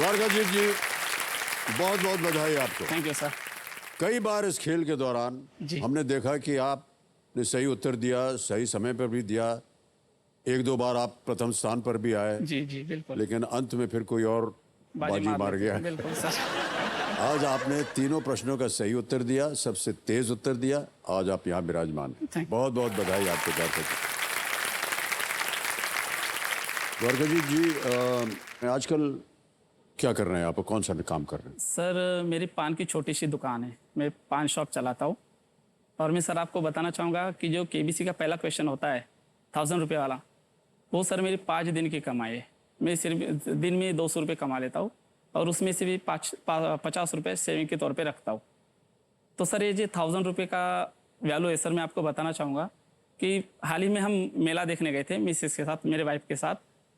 द्वारकाजीत जी, बहुत बहुत बधाई आपको। Thank you sir. कई बार इस खेल के दौरान जी। हमने देखा कि आपने सही उत्तर दिया, सही समय पर भी दिया, एक दो बार आप प्रथम स्थान पर भी आए, जी जी बिल्कुल। लेकिन अंत में फिर कोई और बाजी मार लेते गया। हैं, बिल्कुल सर। आज आपने तीनों प्रश्नों का सही उत्तर दिया, सबसे तेज उत्तर दिया। आज आप यहाँ विराजमान हैं। Thank you. बहुत बहुत बधाई आपको द्वारकाजीत जी। आजकल क्या कर रहे हैं आप? कौन सा काम कर रहे हैं? सर मेरी पान की छोटी सी दुकान है, मैं पान शॉप चलाता हूँ। और मैं सर आपको बताना चाहूँगा कि जो केबीसी का पहला क्वेश्चन होता है 1000 रुपये वाला, वो सर मेरी 5 दिन की कमाई है। मैं सिर्फ दिन में 200 रुपये कमा लेता हूँ और उसमें से भी 50 रुपये सेविंग के तौर पे रखता हूँ। तो सर ये जो 1000 रुपये का वैल्यू है सर, मैं आपको बताना चाहूँगा कि हाल ही में हम मेला देखने गए थे मिसेस के साथ, मेरे वाइफ के साथ।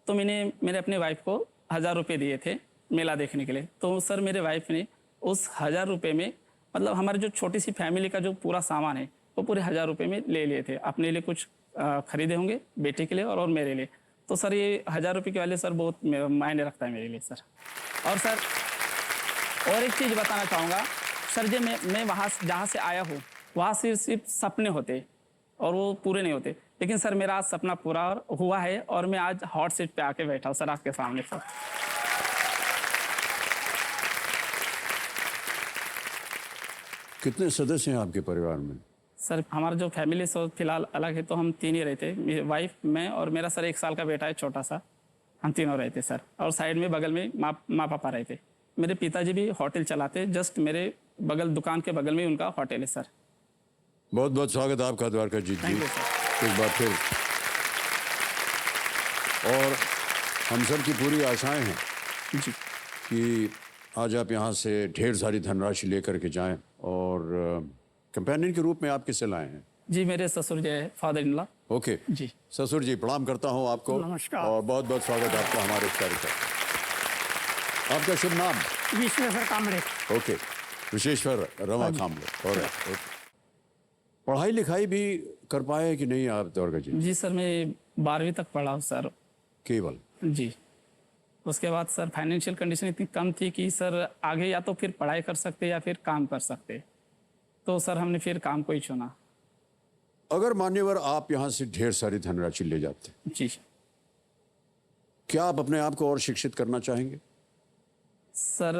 तो मैंने अपने वाइफ को 1000 रुपये दिए थे मेला देखने के लिए। तो सर मेरे वाइफ ने उस 1000 रुपये में, मतलब हमारे जो छोटी सी फैमिली का जो पूरा सामान है वो पूरे 1000 रुपये में ले लिए थे। अपने लिए कुछ खरीदे होंगे, बेटे के लिए और मेरे लिए। तो सर ये 1000 रुपये की वैल्यू सर बहुत मायने रखता है मेरे लिए सर। और सर और एक चीज़ बताना चाहूँगा सर, जो मैं वहाँ जहाँ से आया हूँ वहाँ सिर्फ सपने होते और वो पूरे नहीं होते, लेकिन सर मेरा आज सपना पूरा हुआ है और मैं आज हॉट सीट पे आके बैठा हूँ सर आपके सामने सर। कितने सदस्य हैं आपके परिवार में? सर हमारा जो फैमिली सो फिलहाल अलग है, तो हम 3 ही रहते, मेरी वाइफ, मैं और मेरा सर 1 साल का बेटा है छोटा सा। हम तीनों रहते सर। और साइड में बगल में माँ पापा रहते। मेरे पिताजी भी होटल चलाते, जस्ट मेरे बगल दुकान के बगल में उनका होटल है सर। बहुत बहुत स्वागत आपका द्वारकाजीत जी, थैंक यू सर। एक बार फिर। और हम सब की पूरी आशाएं हैं जी कि आज आप यहाँ से ढेर सारी धनराशि लेकर के जाएं। और कंपेनियन के रूप में आप किसे लाए हैं? जी, मेरे ससुर जी है, फादर इन लॉ। ओके जी ससुर जी, प्रणाम करता हूँ आपको। नमस्कार। और बहुत बहुत स्वागत आपका हमारे इस कार्यक्रम। आपका शुभ नाम? विश्वेश्वर कामरे। ओके, विशेश्वर रमा कामले। और पढ़ाई लिखाई भी कर पाए कि नहीं आप द्वारकाजीत? जी सर, मैं 12वीं तक पढ़ा हूँ सर। केवल? जी। उसके बाद सर फाइनेंशियल कंडीशन इतनी कम थी कि सर आगे या तो फिर पढ़ाई कर सकते या फिर काम कर सकते। तो सर हमने फिर काम को ही चुना। अगर मान्यवर आप यहाँ से ढेर सारी धनराशि ले जाते, जी क्या आप अपने आप को और शिक्षित करना चाहेंगे? सर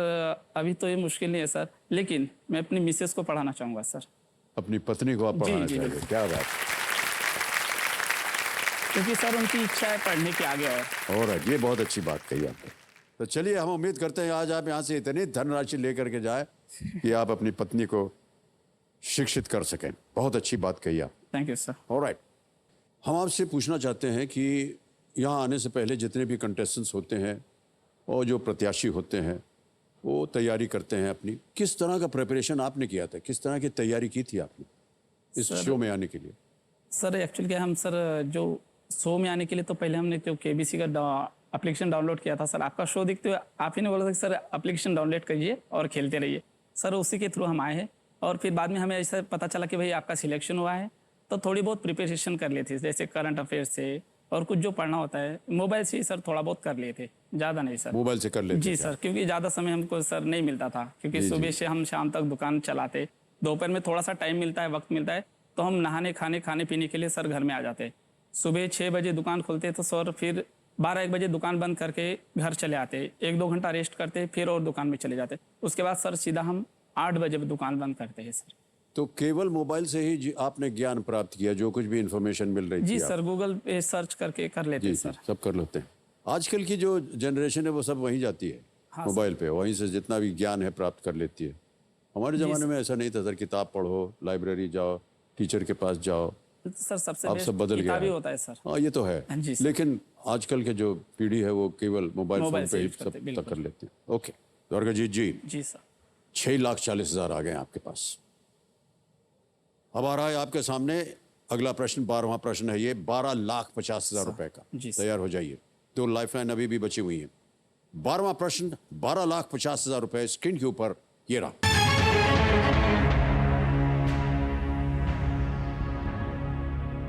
अभी तो ये मुश्किल नहीं है सर, लेकिन मैं अपनी मिसेस को पढ़ाना चाहूँगा सर। अपनी पत्नी को आप पढ़ाना जी, चाहेंगे? क्या बात, क्योंकि सर उनकी इच्छा है पढ़ने की आगे। और ये बहुत अच्छी बात कही आपने। तो चलिए, हम उम्मीद करते हैं आज आप यहाँ से इतनी धनराशि लेकर के जाए कि आप अपनी पत्नी को शिक्षित कर सकें। बहुत अच्छी बात कही आप। Thank you sir. ऑलराइट, हम आपसे पूछना चाहते हैं कि यहाँ आने से पहले जितने भी कंटेस्टेंट्स होते हैं और जो प्रत्याशी होते हैं वो तैयारी करते हैं अपनी, किस तरह का प्रिपरेशन आपने किया था? किस तरह की तैयारी की थी आपने इस शो में आने के लिए? सर एक्चुअली क्या, हम सर जो शो में आने के लिए तो पहले हमने जो केबीसी का एप्लीकेशन डाउनलोड किया था सर। आपका शो देखते हुए आप ही ने बोला था कि सर एप्लीकेशन डाउनलोड करिए और खेलते रहिए सर। उसी के थ्रू हम आए हैं। और फिर बाद में हमें ऐसा पता चला कि भाई आपका सिलेक्शन हुआ है, तो थोड़ी बहुत प्रिपरेशन कर लिए थे, जैसे करंट अफेयर्स से और कुछ जो पढ़ना होता है मोबाइल से ही सर थोड़ा बहुत कर लिए थे, ज़्यादा नहीं सर। मोबाइल से कर लेते? जी सर, क्योंकि ज़्यादा समय हमको सर नहीं मिलता था, क्योंकि सुबह से हम शाम तक दुकान चलाते। दोपहर में थोड़ा सा टाइम मिलता है, वक्त मिलता है, तो हम नहाने खाने पीने के लिए सर घर में आ जाते। सुबह 6 बजे दुकान खोलते तो सर फिर 12-1 बजे दुकान बंद करके घर चले आते, 1-2 घंटा रेस्ट करते, फिर और दुकान में चले जाते। उसके बाद सर सीधा हम 8 बजे दुकान बंद करते हैं सर। तो केवल मोबाइल से ही आपने ज्ञान प्राप्त किया? जो कुछ भी इंफॉर्मेशन मिल रही थी जी सर, गूगल पे सर्च करके कर लेते हैं सर। सब कर लेते हैं। आजकल की जो जनरेशन है वो सब वहीं जाती है, हाँ मोबाइल पे, वहीं से जितना भी ज्ञान है प्राप्त कर लेती है। हमारे ज़माने में ऐसा नहीं था सर, किताब पढ़ो, लाइब्रेरी जाओ, टीचर के पास जाओ। सर सबसे अब सब बदल गया है। होता है सर। हाँ, ये तो है, जी सर। लेकिन आजकल के जो पीढ़ी है वो केवल मोबाइल फोन से पे ही यूज़ सब करते, तक कर लेते हैं। ओके द्वारकाजीत जी, जी सर। 6,40,000 आ गए आपके पास। अब आ रहा है आपके सामने अगला प्रश्न, 12वां प्रश्न है ये, 12,50,000 रुपए का। जी सर। तैयार हो जाइए, 2 लाइफलाइन अभी भी बची हुई है। 12वां प्रश्न, 12,50,000 रुपए स्क्रीन के ऊपर ये रहा।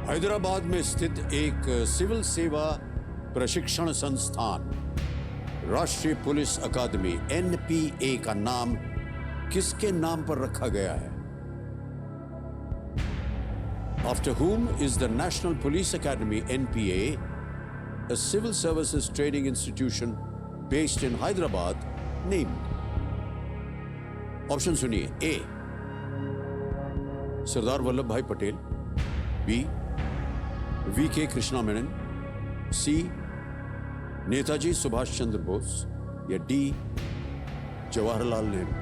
हैदराबाद में स्थित एक सिविल सेवा प्रशिक्षण संस्थान राष्ट्रीय पुलिस अकादमी एनपीए का नाम किसके नाम पर रखा गया है? After whom is the National Police Academy NPA, a civil services training institution based in Hyderabad, named? Option सुनिए। ए सरदार वल्लभ भाई पटेल, बी वीके कृष्णा मेनन, सी नेताजी सुभाष चंद्र बोस, या डी जवाहरलाल नेहरू।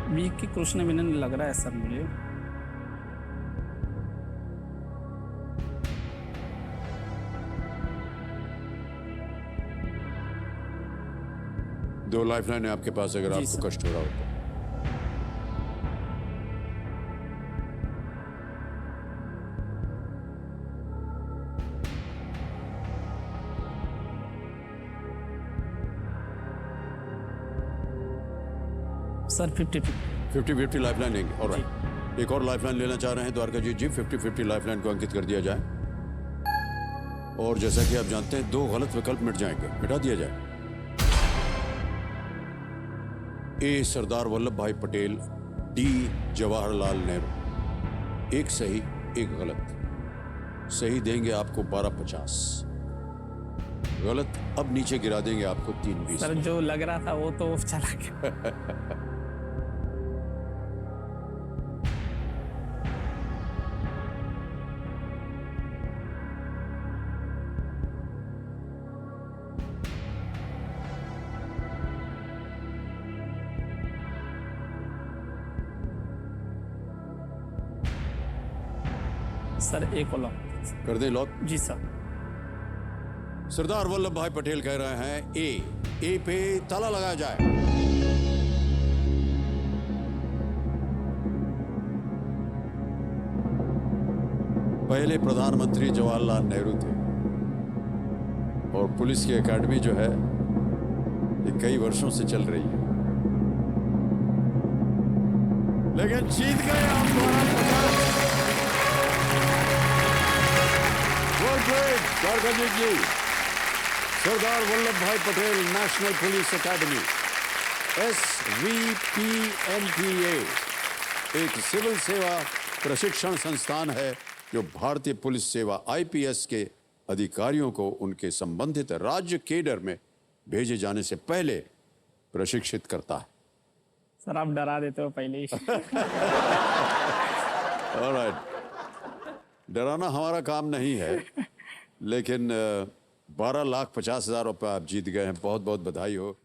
वीक की कृष्ण मेनन लग रहा है सर मुझे। दो लाइफलाइन है आपके पास, अगर जी आपको सर। कष्ट हो रहा हो तो। सर 50-50। 50-50 लाइफलाइन लेंगे, और एक और लाइफलाइन लेना चाह रहे हैं द्वारका जी 50-50 लाइफलाइन को अंकित कर दिया जाए। और जैसा कि आप जानते हैं, दो गलत विकल्प मिट जाएंगे, मिटा दिया जाए। ए सरदार वल्लभ भाई पटेल, डी जवाहरलाल नेहरू। एक सही एक गलत। सही देंगे आपको 1250, गलत अब नीचे गिरा देंगे आपको 320। सर जो लग रहा था वो तो चला गया। सर एक और लॉक। कर दें लॉक? जी सर। सरदार वल्लभ भाई पटेल कह रहे हैं ए पे ताला लगाया जाए। पहले प्रधानमंत्री जवाहरलाल नेहरू थे, और पुलिस की एकेडमी जो है ये कई वर्षों से चल रही है, लेकिन जीत गए हम 1250। द्वारकाजीत जी, सरदार वल्लभ भाई Patel national police academy SVPNPA एक सिविल सेवा प्रशिक्षण संस्थान है जो भारतीय पुलिस सेवा IPS के अधिकारियों को उनके संबंधित राज्य केडर में भेजे जाने से पहले प्रशिक्षित करता है। सर आप डरा देते हो पहले ही। ऑलराइट, डराना हमारा काम नहीं है, लेकिन 12,50,000 रुपये आप जीत गए हैं। बहुत बहुत बधाई हो।